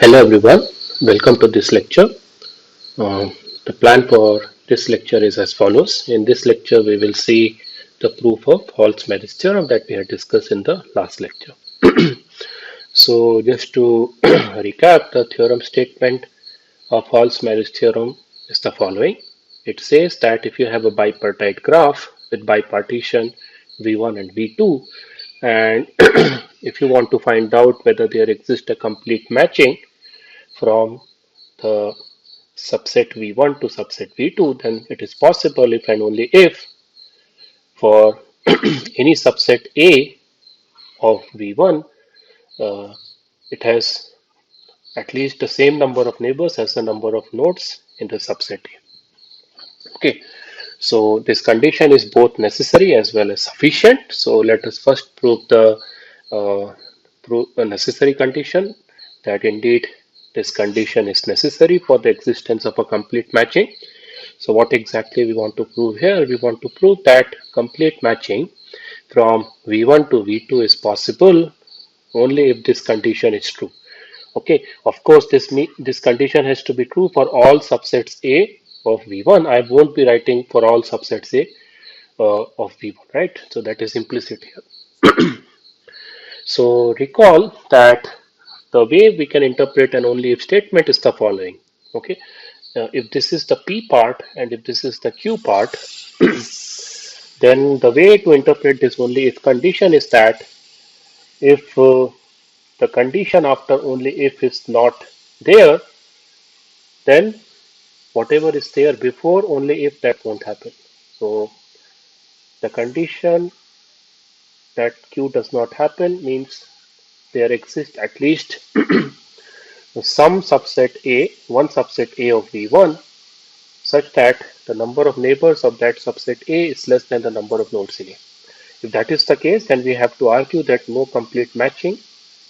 Hello everyone, welcome to this lecture. The plan for this lecture is as follows. In this lecture, we will see the proof of Hall's-Marriage theorem that we had discussed in the last lecture. So just to recap, the theorem statement of Hall's-Marriage theorem is the following. It says that if you have a bipartite graph with bipartition V1 and V2, and if you want to find out whether there exists a complete matching from the subset V1 to subset V2, then it is possible if and only if for any subset A of V1, uh, it has at least the same number of neighbors as the number of nodes in the subset A. Okay, so this condition is both necessary as well as sufficient. So let us first prove uh, the necessary condition, that indeed this condition is necessary for the existence of a complete matching. So what exactly we want to prove here? We want to prove that complete matching from V1 to V2 is possible only if this condition is true. Okay, of course this condition has to be true for all subsets A of V1. I won't be writing for all subsets A of V1, right? So that is implicit here. So recall that the way we can interpret an only if statement is the following. Okay, if this is the P part and if this is the Q part, then the way to interpret this only if condition is that if the condition after only if is not there, then whatever is there before only if, that won't happen. So the condition that Q does not happen means there exists at least some subset A, one subset A of V1, such that the number of neighbors of that subset A is less than the number of nodes in A. If that is the case, then we have to argue that no complete matching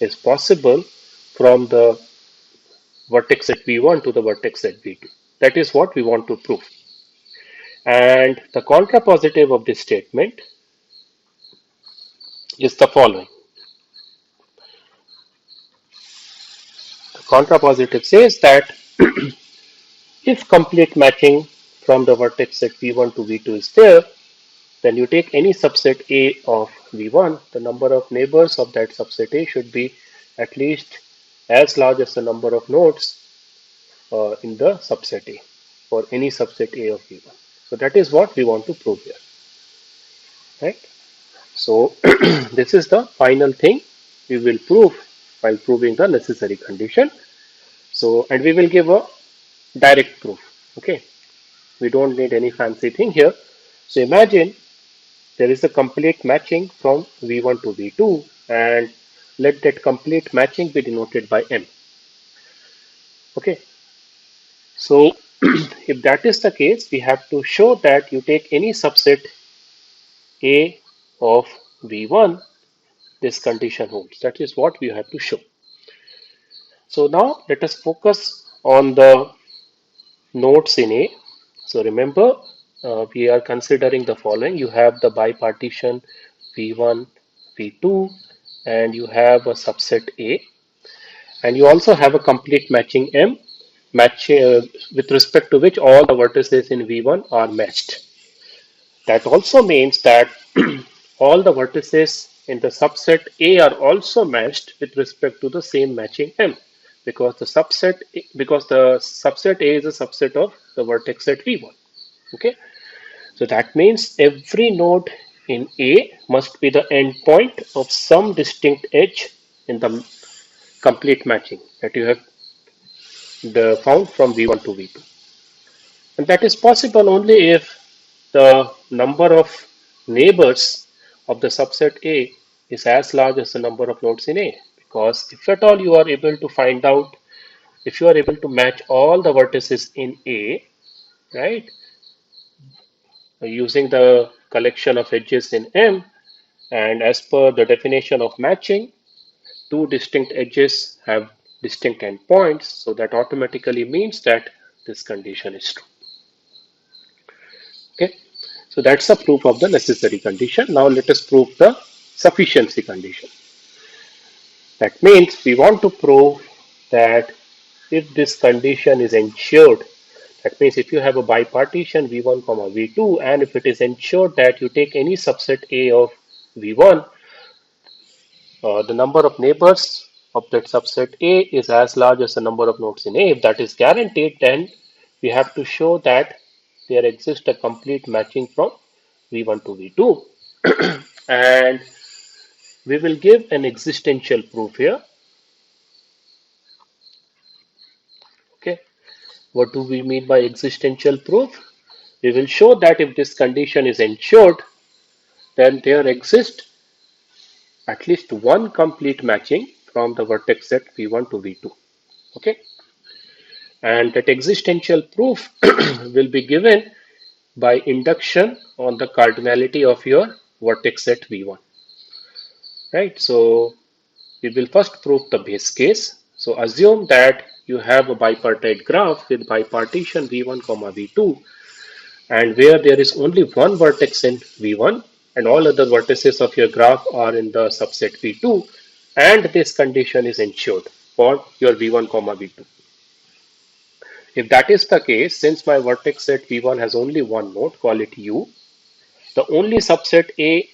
is possible from the vertex at V1 to the vertex at V2. That is what we want to prove. And the contrapositive of this statement is the following. The contrapositive says that if complete matching from the vertex at V1 to V2 is there, then you take any subset A of V1, the number of neighbors of that subset A should be at least as large as the number of nodes in the subset A for any subset A of V1. So that is what we want to prove here, right? So this is the final thing we will prove while proving the necessary condition. So, and we will give a direct proof. Okay, we don't need any fancy thing here. So imagine there is a complete matching from V1 to V2, and let that complete matching be denoted by M. Okay, so if that is the case, we have to show that you take any subset A of V1, this condition holds. That is what we have to show. So now let us focus on the nodes in A. So remember, we are considering the following. You have the bipartition V1, V2, and you have a subset A, and you also have a complete matching M, with respect to which all the vertices in V1 are matched. That also means that all the vertices in the subset A are also matched with respect to the same matching M, because the subset A is a subset of the vertex at V1. Okay, so that means every node in A must be the endpoint of some distinct edge in the complete matching that you have found from V1 to V2. And that is possible only if the number of neighbors of the subset A is as large as the number of nodes in A. Because if at all you are able to find out, if you are able to match all the vertices in A, right, using the collection of edges in M, and as per the definition of matching, two distinct edges have distinct endpoints, so that automatically means that this condition is true. Okay, so that's a proof of the necessary condition. Now let us prove the sufficiency condition. That means we want to prove that if this condition is ensured, that means if you have a bipartition V1 comma V2, and if it is ensured that you take any subset A of V1, the number of neighbors of that subset A is as large as the number of nodes in A. If that is guaranteed, then we have to show that there exists a complete matching from V1 to V2. And we will give an existential proof here. Okay, what do we mean by existential proof? We will show that if this condition is ensured, then there exists at least one complete matching from the vertex set V1 to V2. Okay, and that existential proof will be given by induction on the cardinality of your vertex set V1. Right, so we will first prove the base case. So assume that you have a bipartite graph with bipartition V1 comma V2, and where there is only one vertex in V1 and all other vertices of your graph are in the subset V2, and this condition is ensured for your V1 comma V2. If that is the case, since my vertex set V1 has only one node, call it U, the only subset A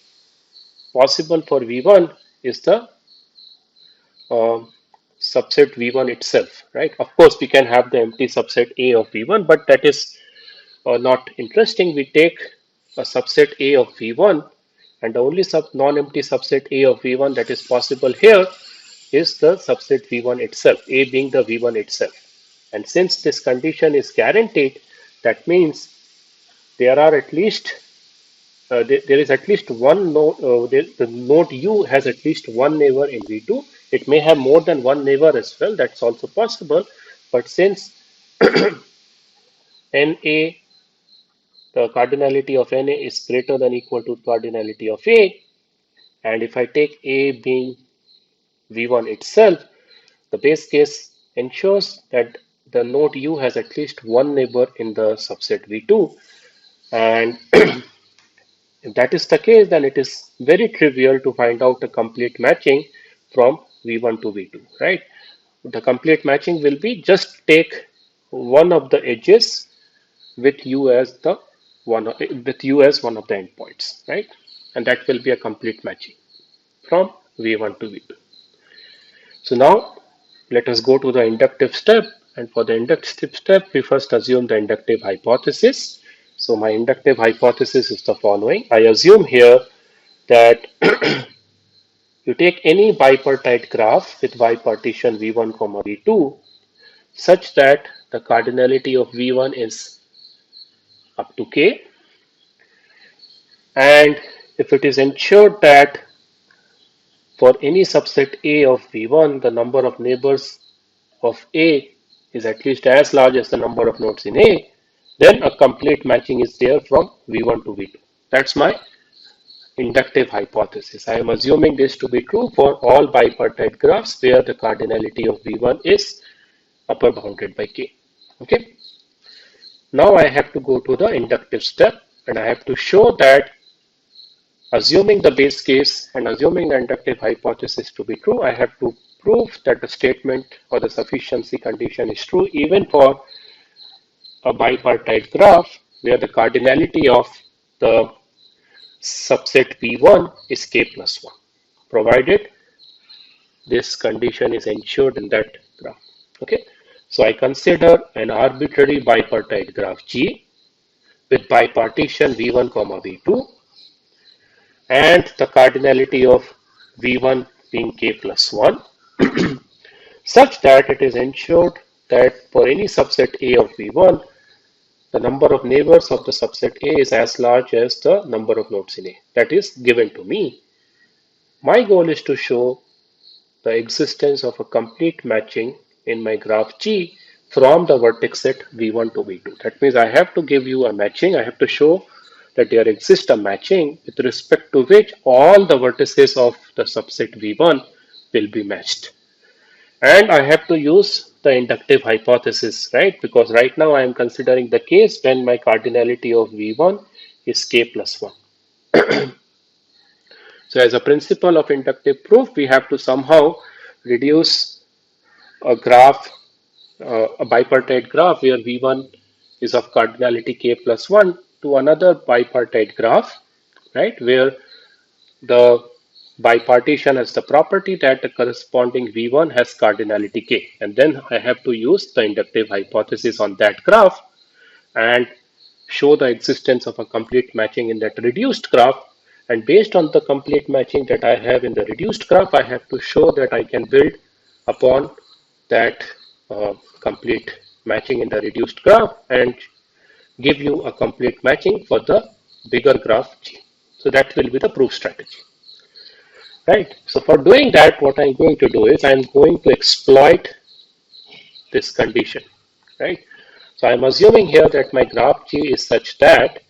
possible for V1 is the uh, subset V1 itself, right? Of course, we can have the empty subset A of V1, but that is not interesting. We take a subset A of V1, and the only non-empty subset A of V1 that is possible here is the subset V1 itself, A being the V1 itself. And since this condition is guaranteed, that means there are at least there is at least one node, the node U has at least one neighbor in V2. It may have more than one neighbor as well, that's also possible. But since NA, the cardinality of NA is greater than equal to cardinality of A, and if I take A being V1 itself, the base case ensures that the node U has at least one neighbor in the subset V2. And if that is the case, then it is very trivial to find out a complete matching from V1 to V2, right? The complete matching will be just take one of the edges with U as the with U as one of the endpoints, right? And that will be a complete matching from V1 to V2. So now let us go to the inductive step, and for the inductive step we first assume the inductive hypothesis. So my inductive hypothesis is the following. I assume here that you take any bipartite graph with bipartition V1 comma V2 such that the cardinality of V1 is up to k, and if it is ensured that for any subset A of V1 the number of neighbors of A is at least as large as the number of nodes in A, then a complete matching is there from V1 to V2. That's my inductive hypothesis. I am assuming this to be true for all bipartite graphs where the cardinality of V1 is upper bounded by k. Okay. Now I have to go to the inductive step, and I have to show that assuming the base case and assuming the inductive hypothesis to be true, I have to prove that the statement or the sufficiency condition is true even for a bipartite graph where the cardinality of the subset V1 is k plus 1, provided this condition is ensured in that graph. Okay, so I consider an arbitrary bipartite graph G with bipartition V1 comma V2 and the cardinality of V1 being k plus 1 such that it is ensured that for any subset A of V1 the number of neighbors of the subset A is as large as the number of nodes in A. That is given to me. My goal is to show the existence of a complete matching in my graph G from the vertex set V1 to V2. That means I have to give you a matching. I have to show that there exists a matching with respect to which all the vertices of the subset V1 will be matched. And I have to use the inductive hypothesis, right? Because right now I am considering the case when my cardinality of V1 is k plus 1. So as a principle of inductive proof, we have to somehow reduce a graph a bipartite graph where V1 is of cardinality k plus 1 to another bipartite graph, right, where the bipartition has the property that the corresponding V1 has cardinality k. And then I have to use the inductive hypothesis on that graph and show the existence of a complete matching in that reduced graph. And based on the complete matching that I have in the reduced graph, I have to show that I can build upon that complete matching in the reduced graph and give you a complete matching for the bigger graph G. So that will be the proof strategy, right? So for doing that, what I'm going to do is I'm going to exploit this condition, right? So I'm assuming here that my graph G is such that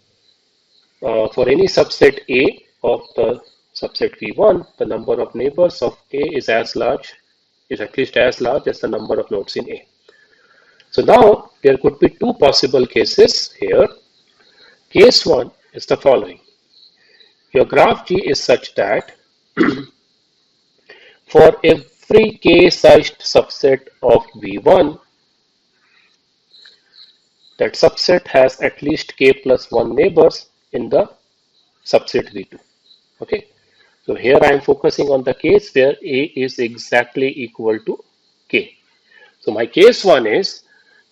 for any subset A of the subset V1, the number of neighbors of A is at least as large as the number of nodes in A. So now there could be two possible cases here. Case one is the following. Your graph G is such that for every k-sized subset of V1, that subset has at least k plus 1 neighbors in the subset V2. Okay, so here I am focusing on the case where A is exactly equal to k. So my case one is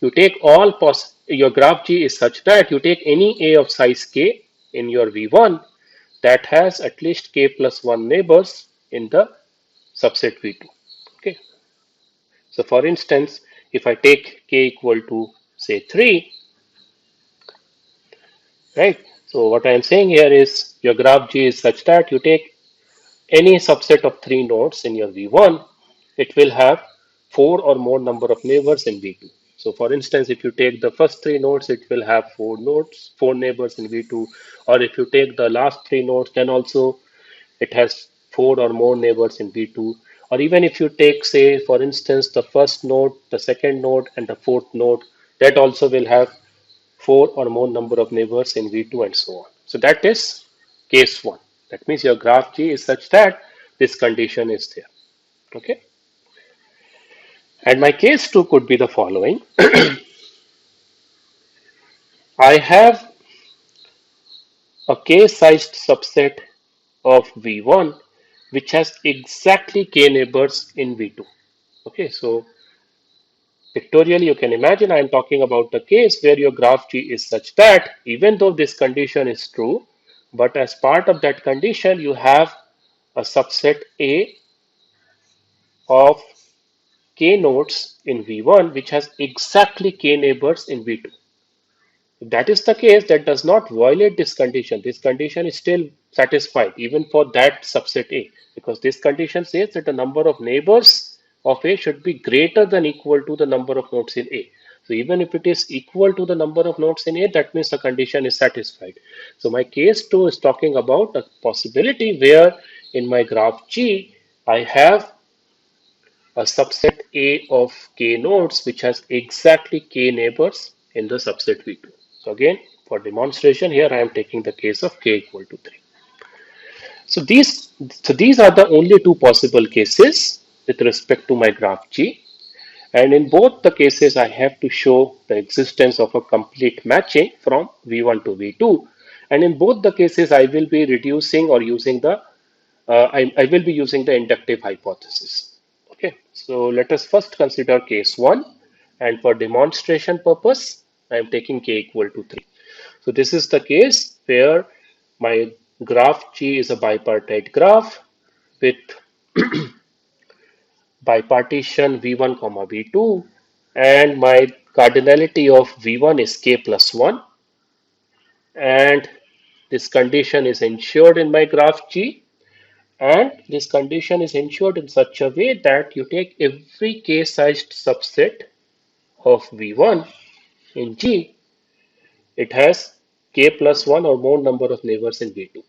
you take your graph G is such that you take any A of size k in your V1 that has at least k plus 1 neighbors in the subset V2. Okay, so for instance, if I take k equal to say 3, right? So what I am saying here is your graph G is such that you take any subset of 3 nodes in your V1, it will have 4 or more number of neighbors in V2. So for instance, if you take the first 3 nodes, it will have 4 neighbors in V2. Or if you take the last 3 nodes, then also it has 4 or more neighbors in V2. Or even if you take, say, for instance, the first node, the second node, and the fourth node, that also will have 4 or more number of neighbors in V2 and so on. So that is case 1. That means your graph G is such that this condition is there. Okay. And my case 2 could be the following. I have a k-sized subset of V1 which has exactly k neighbors in V2. Okay, so pictorially you can imagine I am talking about the case where your graph G is such that even though this condition is true, but as part of that condition you have a subset A of k nodes in V1 which has exactly k neighbors in V2. If that is the case, that does not violate this condition. This condition is still satisfied even for that subset A, because this condition says that the number of neighbors of A should be greater than equal to the number of nodes in A. So even if it is equal to the number of nodes in A, that means the condition is satisfied. So my case 2 is talking about a possibility where in my graph G, I have a subset A of k nodes which has exactly k neighbors in the subset V2. So again, for demonstration here, I am taking the case of k equal to 3. So these are the only two possible cases with respect to my graph G. And in both the cases, I have to show the existence of a complete matching from V1 to V2. And in both the cases, I will be reducing or using I will be using the inductive hypothesis. Okay, so let us first consider case 1, and for demonstration purpose, I am taking k equal to 3. So this is the case where my graph G is a bipartite graph with bipartition V1 comma V2, and my cardinality of V1 is k plus 1, and this condition is ensured in my graph G. And this condition is ensured in such a way that you take every k-sized subset of V1 in G, it has k plus 1 or more number of neighbors in V2.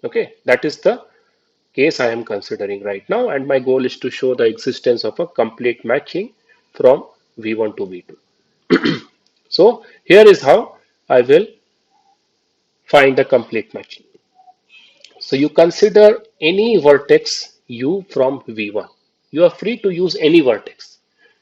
Okay, that is the case I am considering right now, and my goal is to show the existence of a complete matching from V1 to V2. So here is how I will find the complete matching. So you consider any vertex u from V1. You are free to use any vertex.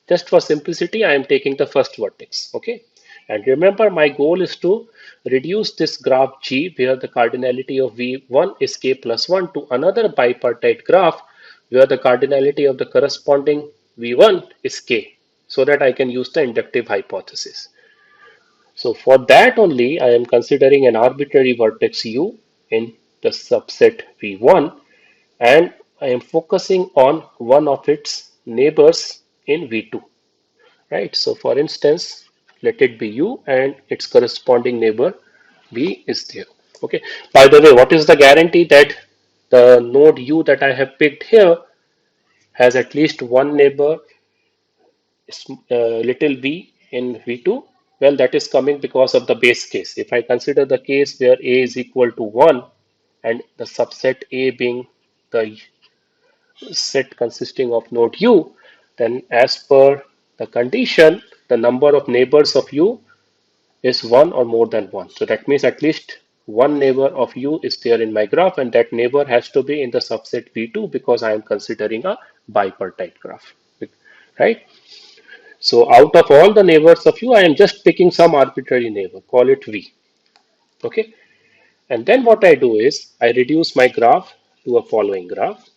Just for simplicity, I am taking the first vertex. Okay. And remember, my goal is to reduce this graph G where the cardinality of V1 is K plus 1 to another bipartite graph where the cardinality of the corresponding V1 is K, so that I can use the inductive hypothesis. So for that only, I am considering an arbitrary vertex U in the subset V1, and I am focusing on one of its neighbors in V2. Right. So for instance, let it be U and its corresponding neighbor V is there. Okay. By the way, what is the guarantee that the node U that I have picked here has at least one neighbor little v in V2? Well, that is coming because of the base case. If I consider the case where A is equal to 1 and the subset A being the set consisting of node U, then as per the condition, the number of neighbors of U is 1 or more than 1. So that means at least one neighbor of U is there in my graph, and that neighbor has to be in the subset V2 because I am considering a bipartite graph. Right? So out of all the neighbors of U, I am just picking some arbitrary neighbor, call it V. Okay. And then what I do is I reduce my graph to a following graph.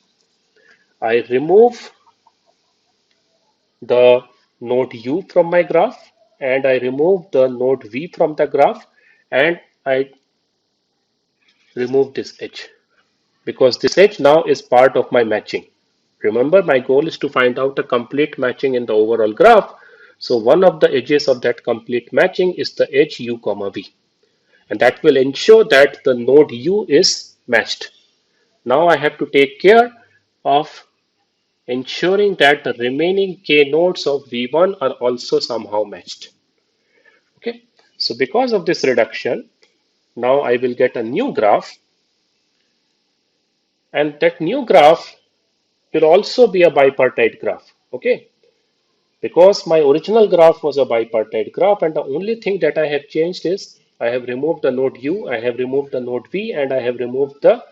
I remove the node U from my graph, and I remove the node V from the graph, and I remove this edge because this edge now is part of my matching. Remember, my goal is to find out a complete matching in the overall graph. So one of the edges of that complete matching is the edge U comma V, and that will ensure that the node U is matched. Now I have to take care of ensuring that the remaining k nodes of V1 are also somehow matched. Okay, so because of this reduction, now I will get a new graph, and that new graph will also be a bipartite graph. Okay, because my original graph was a bipartite graph, and the only thing that I have changed is I have removed the node U, I have removed the node V, and I have removed the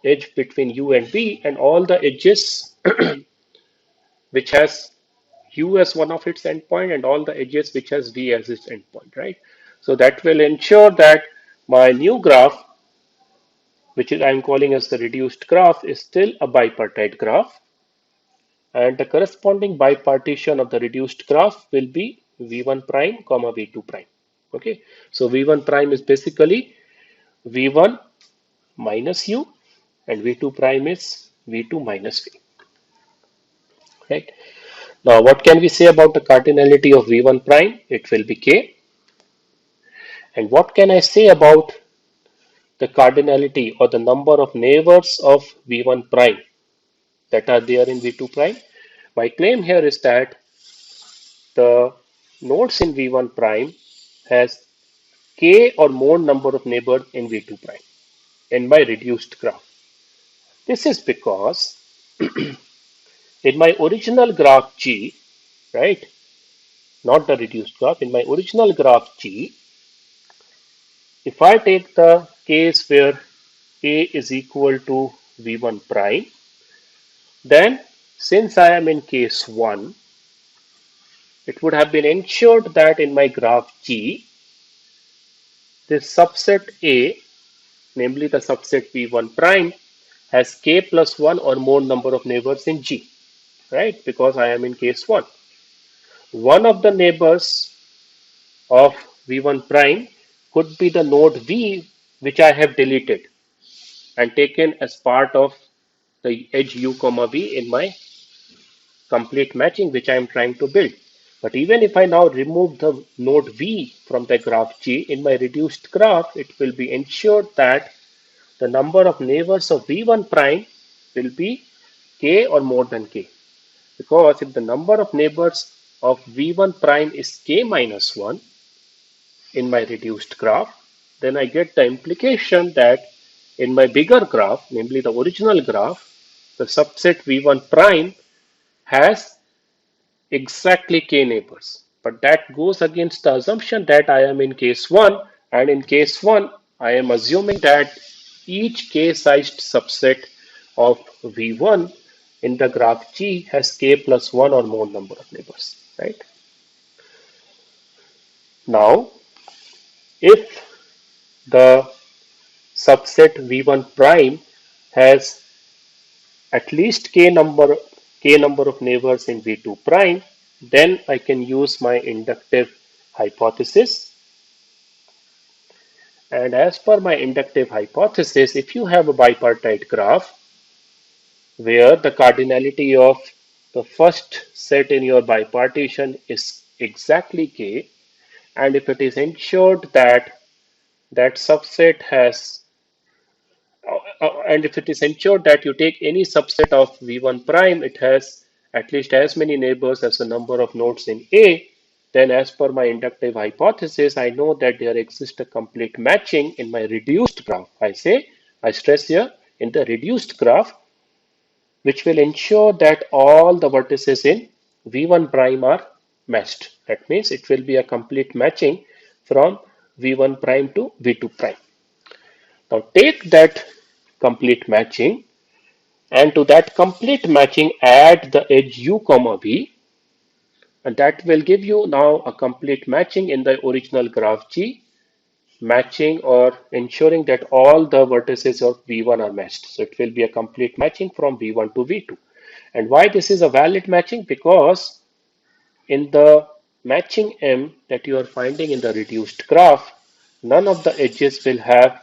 edge between U and V, and all the edges which has U as one of its endpoint and all the edges which has V as its endpoint, right? So that will ensure that my new graph, which is I'm calling as the reduced graph, is still a bipartite graph, and the corresponding bipartition of the reduced graph will be V1 prime comma V2 prime. Okay, so V1 prime is basically V1 minus U, and V2 prime is V2 minus V, right? Now, what can we say about the cardinality of V1 prime? It will be K. And what can I say about the cardinality or the number of neighbors of V1 prime that are there in V2 prime? My claim here is that the nodes in V1 prime has K or more number of neighbors in V2 prime in my reduced graph. This is because in my original graph G, right, not the reduced graph, in my original graph G, if I take the case where A is equal to V1 prime, then since I am in case 1, it would have been ensured that in my graph G, this subset A, namely the subset V1 prime, has K plus 1 or more number of neighbors in G, right? Because I am in case 1. One of the neighbors of V1 prime could be the node V, which I have deleted and taken as part of the edge U comma V in my complete matching which I am trying to build. But even if I now remove the node V from the graph G in my reduced graph, it will be ensured that the number of neighbors of V1 prime will be K or more than K. Because if the number of neighbors of V1 prime is K minus 1 in my reduced graph, then I get the implication that in my bigger graph, namely the original graph, the subset V1 prime has exactly k neighbors. But that goes against the assumption that I am in case 1, and in case 1, I am assuming that each k-sized subset of V1 in the graph G has k plus 1 or more number of neighbors. right? Now, if the subset V1 prime has at least k number of neighbors in V2 prime, then I can use my inductive hypothesis. And as per my inductive hypothesis, if you have a bipartite graph where the cardinality of the first set in your bipartition is exactly k, and if it is ensured that that subset has and if it is ensured that you take any subset of V1 prime, it has at least as many neighbors as the number of nodes in A, then as per my inductive hypothesis, I know that there exists a complete matching in my reduced graph. I stress here in the reduced graph, which will ensure that all the vertices in V1 prime are matched. That means it will be a complete matching from V1 prime to V2 prime. Now take that complete matching, and to that complete matching add the edge u comma v, and that will give you now a complete matching in the original graph G, matching or ensuring that all the vertices of V1 are matched. So it will be a complete matching from V1 to V2. And why this is a valid matching? Because in the matching M that you are finding in the reduced graph, none of the edges will have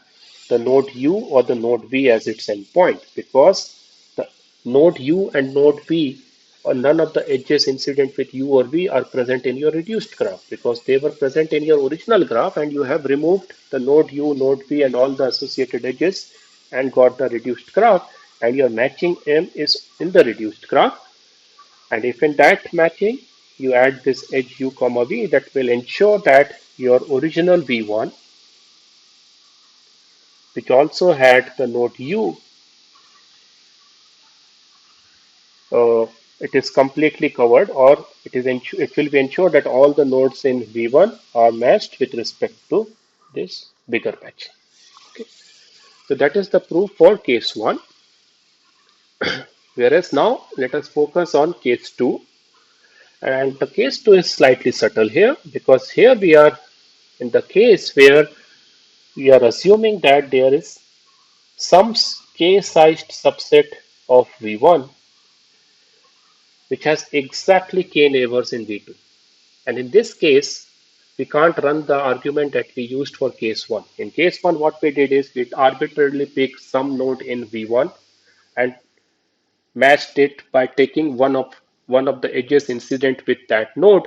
the node U or the node V as its endpoint, because the node U and node V or none of the edges incident with U or V are present in your reduced graph, because they were present in your original graph and you have removed the node U, node V and all the associated edges and got the reduced graph, and your matching M is in the reduced graph. And if in that matching you add this edge u comma v, that will ensure that your original v1, which also had the node u, uh, it is completely covered, or it will be ensured that all the nodes in v1 are matched with respect to this bigger patch. Okay. So that is the proof for case 1. Whereas now let us focus on case 2. And the case 2 is slightly subtle here, because here we are in the case where we are assuming that there is some k-sized subset of V1 which has exactly k neighbors in V2. And in this case, we can't run the argument that we used for case 1. In case 1, what we did is we arbitrarily picked some node in V1 and matched it by taking one of the edges incident with that node,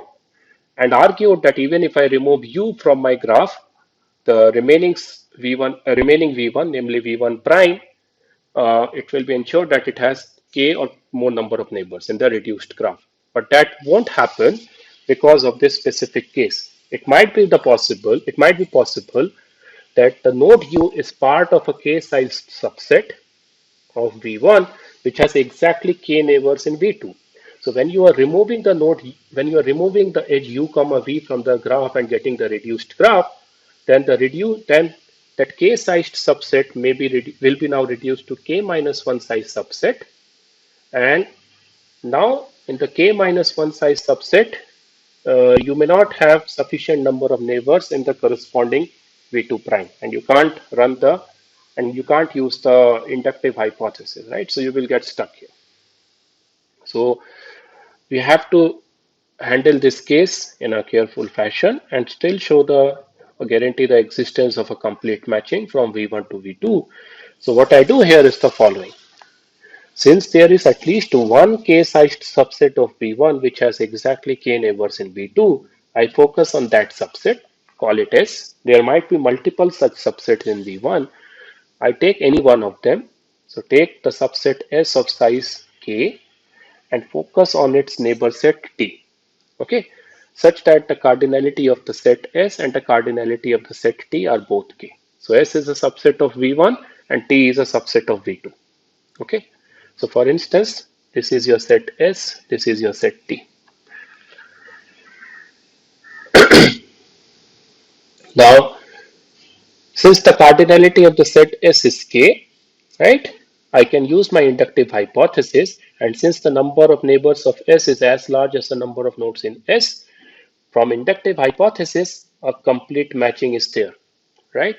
and argued that even if I remove u from my graph, the remaining V1, namely V1 prime, it will be ensured that it has k or more number of neighbors in the reduced graph. But that won't happen because of this specific case. It might be possible that the node U is part of a k-sized subset of V1 which has exactly k neighbors in V2. So when you are removing the edge u comma v from the graph and getting the reduced graph, then that k-sized subset will be now reduced to k minus 1 size subset, and now in the k minus 1 size subset, you may not have sufficient number of neighbors in the corresponding V2 prime, and you can't use the inductive hypothesis, right? So you will get stuck here. So we have to handle this case in a careful fashion and still show guarantee the existence of a complete matching from V1 to V2. So what I do here is the following. Since there is at least one k-sized subset of V1 which has exactly k neighbors in V2, I focus on that subset, call it S. There might be multiple such subsets in V1. I take any one of them. So take the subset S of size k and focus on its neighbor set T. Okay, such that the cardinality of the set S and the cardinality of the set T are both k. So S is a subset of V1 and T is a subset of V2. Okay, so for instance, this is your set S, this is your set T. Now, since the cardinality of the set S is k, right? I can use my inductive hypothesis, and since the number of neighbors of S is as large as the number of nodes in S, from inductive hypothesis, a complete matching is there, right?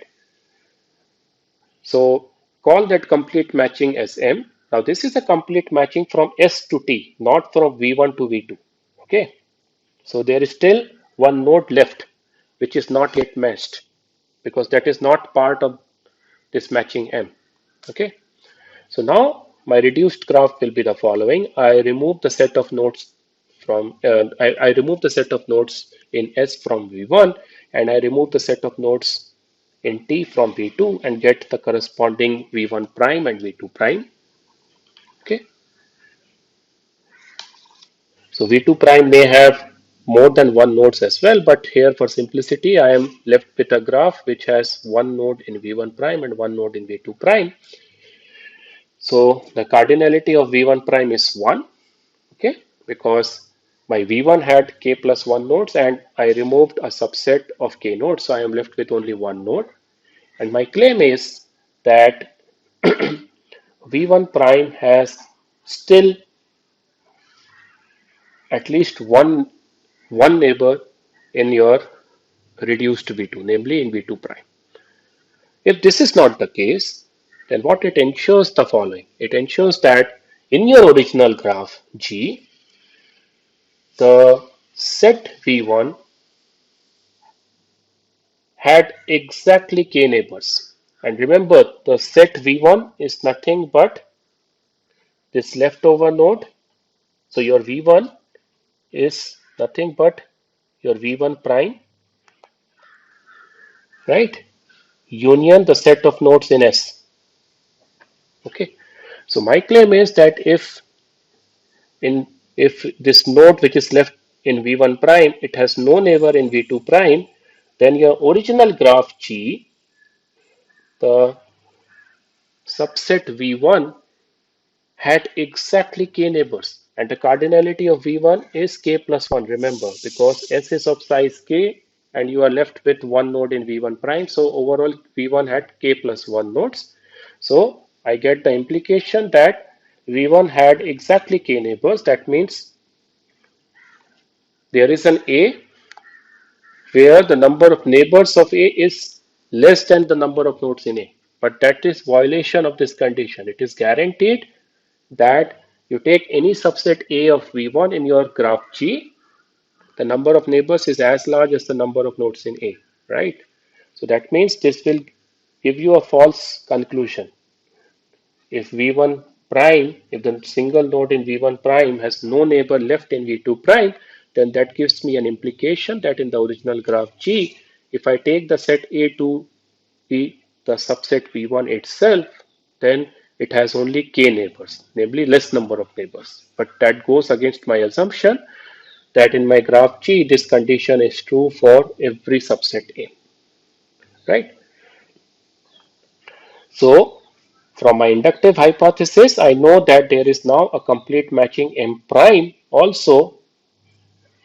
So call that complete matching as M. Now this is a complete matching from S to T, not from V1 to V2. Okay. So there is still one node left, which is not yet matched because that is not part of this matching M. Okay. So now my reduced graph will be the following. I remove the set of nodes from, I remove the set of nodes in S from V1, and I remove the set of nodes in T from V2 and get the corresponding V1 prime and V2 prime. Okay. So V2 prime may have more than one nodes as well, but here for simplicity, I am left with a graph which has one node in V1 prime and one node in V2 prime. So the cardinality of V1 prime is 1, okay, because my V1 had k plus 1 nodes and I removed a subset of k nodes, so I am left with only one node. And my claim is that V1 prime has still at least one neighbor in your reduced V2, namely in V2 prime. If this is not the case, then what it ensures the following. It ensures that in your original graph G, the set V1 had exactly k neighbors. And remember, the set V1 is nothing but this leftover node. So your V1 is nothing but your V1 prime, right? Union the set of nodes in S. Okay. So my claim is that in if this node which is left in V1 prime, it has no neighbor in V2 prime, then your original graph G, the subset V1 had exactly k neighbors, and the cardinality of V1 is k plus 1, remember, because S is of size k and you are left with one node in V1 prime, so overall V1 had k plus 1 nodes. So I get the implication that V1 had exactly k neighbors. That means there is an A where the number of neighbors of A is less than the number of nodes in A. But that is violation of this condition. It is guaranteed that you take any subset A of V1 in your graph G, the number of neighbors is as large as the number of nodes in A, right? So that means this will give you a false conclusion. If V1 prime, if the single node in V1 prime has no neighbor left in V2 prime, then that gives me an implication that in the original graph G, if I take the set A to be the subset V1 itself, then it has only k neighbors, namely less number of neighbors. But that goes against my assumption that in my graph G, this condition is true for every subset A, right? So from my inductive hypothesis, I know that there is now a complete matching M prime also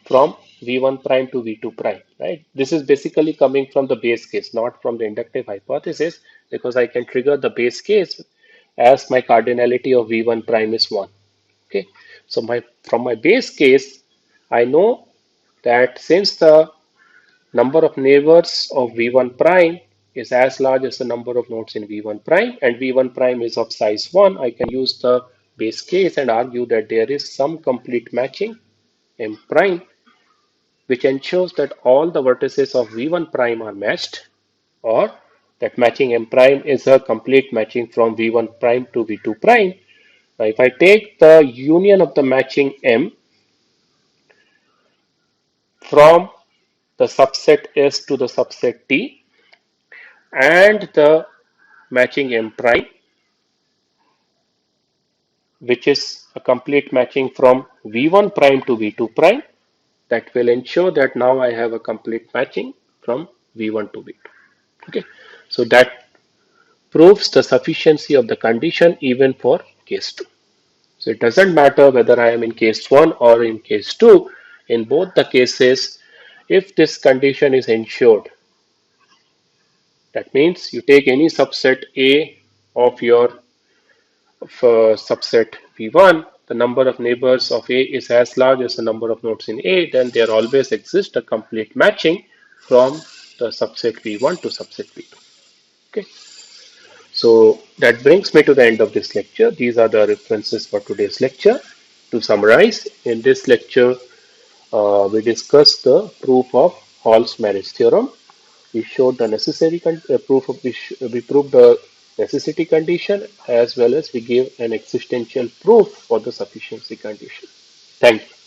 from V1 prime to V2 prime, right? This is basically coming from the base case, not from the inductive hypothesis, because I can trigger the base case as my cardinality of V1 prime is 1. Okay, so from my base case, I know that since the number of neighbors of V1 prime is as large as the number of nodes in V1 prime, and V1 prime is of size 1, I can use the base case and argue that there is some complete matching M prime, which ensures that all the vertices of V1 prime are matched, or that matching M prime is a complete matching from V1 prime to V2 prime. Now, if I take the union of the matching M from the subset S to the subset T and the matching M prime, which is a complete matching from V1 prime to V2 prime, that will ensure that now I have a complete matching from V1 to V2. Okay, so that proves the sufficiency of the condition even for case 2. So it doesn't matter whether I am in case 1 or in case 2, in both the cases, if this condition is ensured, that means you take any subset A of your for subset V1, the number of neighbors of A is as large as the number of nodes in A, then there always exists a complete matching from the subset V1 to subset V2. Okay. So that brings me to the end of this lecture. These are the references for today's lecture. To summarize, in this lecture, we discussed the proof of Hall's marriage theorem. We showed the necessary proof of we proved the necessity condition, as well as we gave an existential proof for the sufficiency condition. Thank you.